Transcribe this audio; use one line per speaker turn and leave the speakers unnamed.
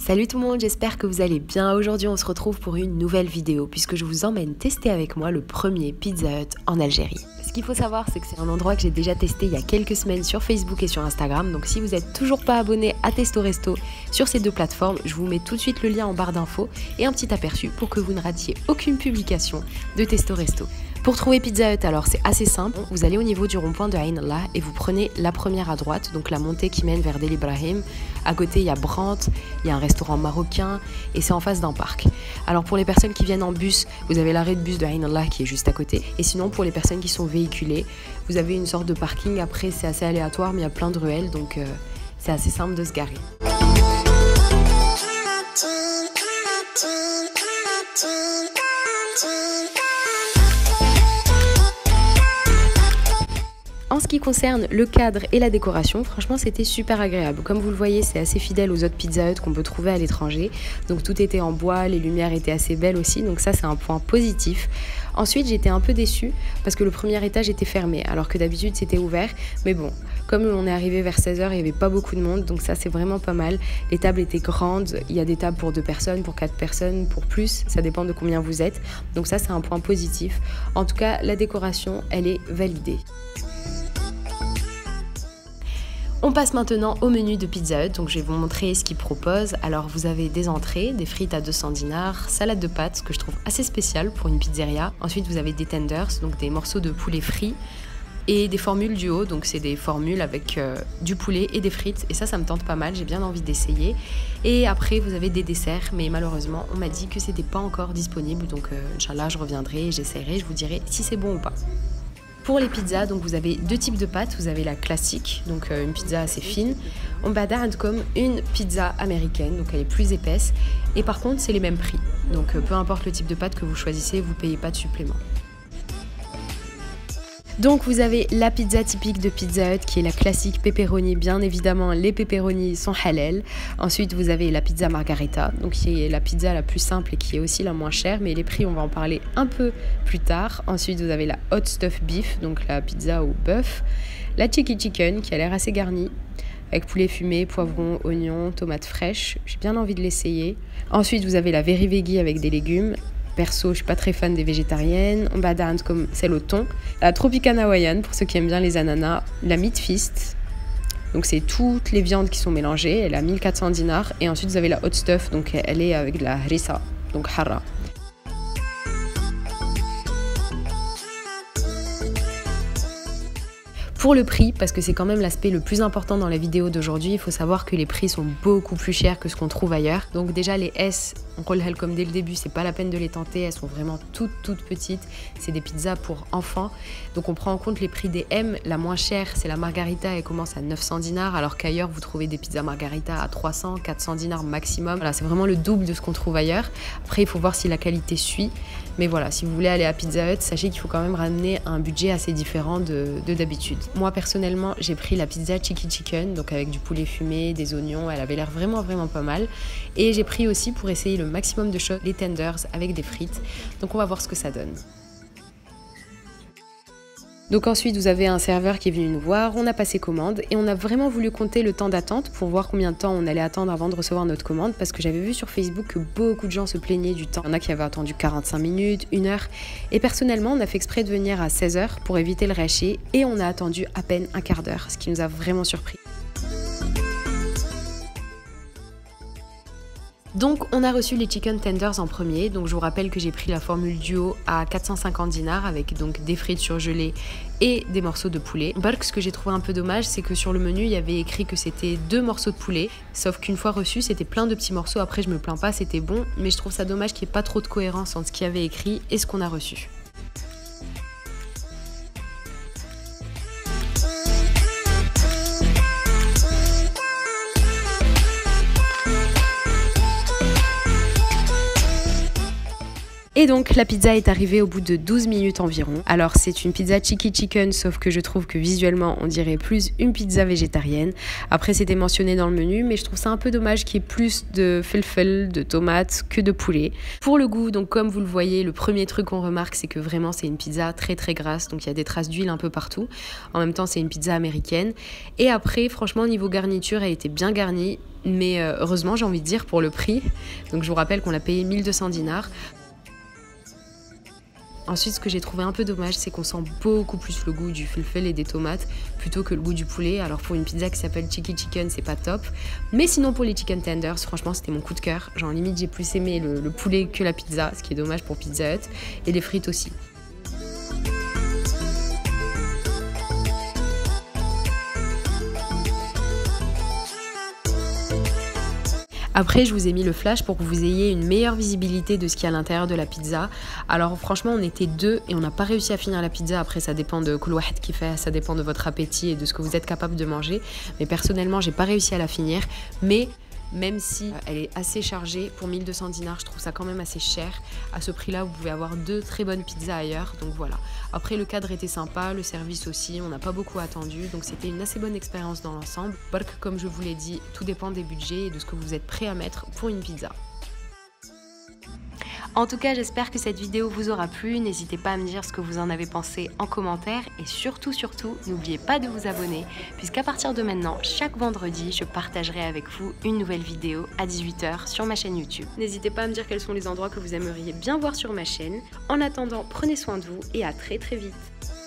Salut tout le monde, j'espère que vous allez bien. Aujourd'hui on se retrouve pour une nouvelle vidéo puisque je vous emmène tester avec moi le premier Pizza Hut en Algérie. Ce qu'il faut savoir, c'est que c'est un endroit que j'ai déjà testé il y a quelques semaines sur Facebook et sur Instagram. Donc si vous n'êtes toujours pas abonné à Testo Resto sur ces deux plateformes, je vous mets tout de suite le lien en barre d'infos et un petit aperçu pour que vous ne ratiez aucune publication de Testo Resto. Pour trouver Pizza Hut, alors c'est assez simple, vous allez au niveau du rond-point de Ain Allah et vous prenez la première à droite, donc la montée qui mène vers Del Ibrahim. À côté il y a Brandt, il y a un restaurant marocain et c'est en face d'un parc. Alors pour les personnes qui viennent en bus, vous avez l'arrêt de bus de Ain Allah qui est juste à côté. Et sinon pour les personnes qui sont véhiculées, vous avez une sorte de parking, après c'est assez aléatoire mais il y a plein de ruelles donc c'est assez simple de se garer. En ce qui concerne le cadre et la décoration, franchement c'était super agréable. Comme vous le voyez, c'est assez fidèle aux autres Pizza Hut qu'on peut trouver à l'étranger. Donc tout était en bois, les lumières étaient assez belles aussi, donc ça c'est un point positif. Ensuite j'étais un peu déçue parce que le premier étage était fermé alors que d'habitude c'était ouvert. Mais bon, comme on est arrivé vers 16h, il n'y avait pas beaucoup de monde, donc ça c'est vraiment pas mal. Les tables étaient grandes, il y a des tables pour 2 personnes, pour 4 personnes, pour plus, ça dépend de combien vous êtes. Donc ça c'est un point positif. En tout cas, la décoration, elle est validée. On passe maintenant au menu de Pizza Hut, donc je vais vous montrer ce qu'ils proposent. Alors vous avez des entrées, des frites à 200 dinars, salade de pâtes, ce que je trouve assez spécial pour une pizzeria. Ensuite vous avez des tenders, donc des morceaux de poulet frits, et des formules duo, donc c'est des formules avec du poulet et des frites, et ça me tente pas mal, j'ai bien envie d'essayer. Et après vous avez des desserts, mais malheureusement on m'a dit que c'était pas encore disponible, donc Inch'Allah je reviendrai et j'essaierai, je vous dirai si c'est bon ou pas. Pour les pizzas, donc vous avez deux types de pâtes. Vous avez la classique, donc une pizza assez fine. On bada comme une pizza américaine, donc elle est plus épaisse. Et par contre, c'est les mêmes prix. Donc peu importe le type de pâte que vous choisissez, vous ne payez pas de supplément. Donc vous avez la pizza typique de Pizza Hut qui est la classique pepperoni, bien évidemment les pepperonis sont halal. Ensuite vous avez la pizza margarita, donc qui est la pizza la plus simple et qui est aussi la moins chère, mais les prix on va en parler un peu plus tard. Ensuite vous avez la hot stuff beef, donc la pizza au bœuf, la cheeky chicken qui a l'air assez garnie, avec poulet fumé, poivron, oignons, tomates fraîches, j'ai bien envie de l'essayer. Ensuite vous avez la very veggie avec des légumes. Perso, je suis pas très fan des végétariennes. On bada comme celle au thon. La Tropicana Hawaiian, pour ceux qui aiment bien les ananas. La Meat Feast. Donc c'est toutes les viandes qui sont mélangées. Elle a 1400 dinars. Et ensuite vous avez la Hot Stuff. Donc elle est avec de la harissa. Donc harra. Pour le prix, parce que c'est quand même l'aspect le plus important dans la vidéo d'aujourd'hui, il faut savoir que les prix sont beaucoup plus chers que ce qu'on trouve ailleurs. Donc déjà les S, on roule comme dès le début, c'est pas la peine de les tenter, elles sont vraiment toutes petites. C'est des pizzas pour enfants. Donc on prend en compte les prix des M. La moins chère, c'est la margarita, elle commence à 900 dinars, alors qu'ailleurs vous trouvez des pizzas margarita à 300, 400 dinars maximum. Voilà, c'est vraiment le double de ce qu'on trouve ailleurs. Après, il faut voir si la qualité suit. Mais voilà, si vous voulez aller à Pizza Hut, sachez qu'il faut quand même ramener un budget assez différent de d'habitude. Moi personnellement, j'ai pris la pizza cheeky chicken, donc avec du poulet fumé, des oignons, elle avait l'air vraiment pas mal. Et j'ai pris aussi pour essayer le maximum de choses les tenders avec des frites. Donc on va voir ce que ça donne. Donc ensuite vous avez un serveur qui est venu nous voir, on a passé commande et on a vraiment voulu compter le temps d'attente pour voir combien de temps on allait attendre avant de recevoir notre commande, parce que j'avais vu sur Facebook que beaucoup de gens se plaignaient du temps. Il y en a qui avaient attendu 45 minutes, 1 heure, et personnellement on a fait exprès de venir à 16h pour éviter le rush et on a attendu à peine un quart d'heure, ce qui nous a vraiment surpris. Donc on a reçu les chicken tenders en premier, donc je vous rappelle que j'ai pris la formule duo à 450 dinars avec donc des frites surgelées et des morceaux de poulet. Ce que j'ai trouvé un peu dommage, c'est que sur le menu il y avait écrit que c'était 2 morceaux de poulet, sauf qu'une fois reçu c'était plein de petits morceaux. Après je me plains pas, c'était bon, mais je trouve ça dommage qu'il n'y ait pas trop de cohérence entre ce qu'il y avait écrit et ce qu'on a reçu. Et donc la pizza est arrivée au bout de 12 minutes environ. Alors c'est une pizza cheeky chicken, sauf que je trouve que visuellement on dirait plus une pizza végétarienne. Après c'était mentionné dans le menu, mais je trouve ça un peu dommage qu'il y ait plus de felfel, de tomates que de poulet. Pour le goût, donc comme vous le voyez, le premier truc qu'on remarque c'est que vraiment c'est une pizza très très grasse, donc il y a des traces d'huile un peu partout. En même temps c'est une pizza américaine. Et après franchement niveau garniture elle était bien garnie, mais heureusement j'ai envie de dire pour le prix. Donc je vous rappelle qu'on l'a payé 1200 dinars. Ensuite, ce que j'ai trouvé un peu dommage, c'est qu'on sent beaucoup plus le goût du falafel et des tomates plutôt que le goût du poulet. Alors pour une pizza qui s'appelle cheeky chicken, c'est pas top. Mais sinon pour les chicken tenders, franchement c'était mon coup de cœur. Genre limite j'ai plus aimé le poulet que la pizza, ce qui est dommage pour Pizza Hut, et les frites aussi. Après, je vous ai mis le flash pour que vous ayez une meilleure visibilité de ce qu'il y a à l'intérieur de la pizza. Alors franchement, on était deux et on n'a pas réussi à finir la pizza. Après, ça dépend de Koulouahed qui fait, ça dépend de votre appétit et de ce que vous êtes capable de manger. Mais personnellement, j'ai pas réussi à la finir. Mais même si elle est assez chargée, pour 1200 dinars, je trouve ça quand même assez cher. À ce prix-là, vous pouvez avoir deux très bonnes pizzas ailleurs. Donc voilà. Après, le cadre était sympa, le service aussi. On n'a pas beaucoup attendu. Donc c'était une assez bonne expérience dans l'ensemble. Comme je vous l'ai dit, tout dépend des budgets et de ce que vous êtes prêt à mettre pour une pizza. En tout cas, j'espère que cette vidéo vous aura plu. N'hésitez pas à me dire ce que vous en avez pensé en commentaire. Et surtout, n'oubliez pas de vous abonner, puisqu'à partir de maintenant, chaque vendredi, je partagerai avec vous une nouvelle vidéo à 18 h sur ma chaîne YouTube. N'hésitez pas à me dire quels sont les endroits que vous aimeriez bien voir sur ma chaîne. En attendant, prenez soin de vous et à très très vite.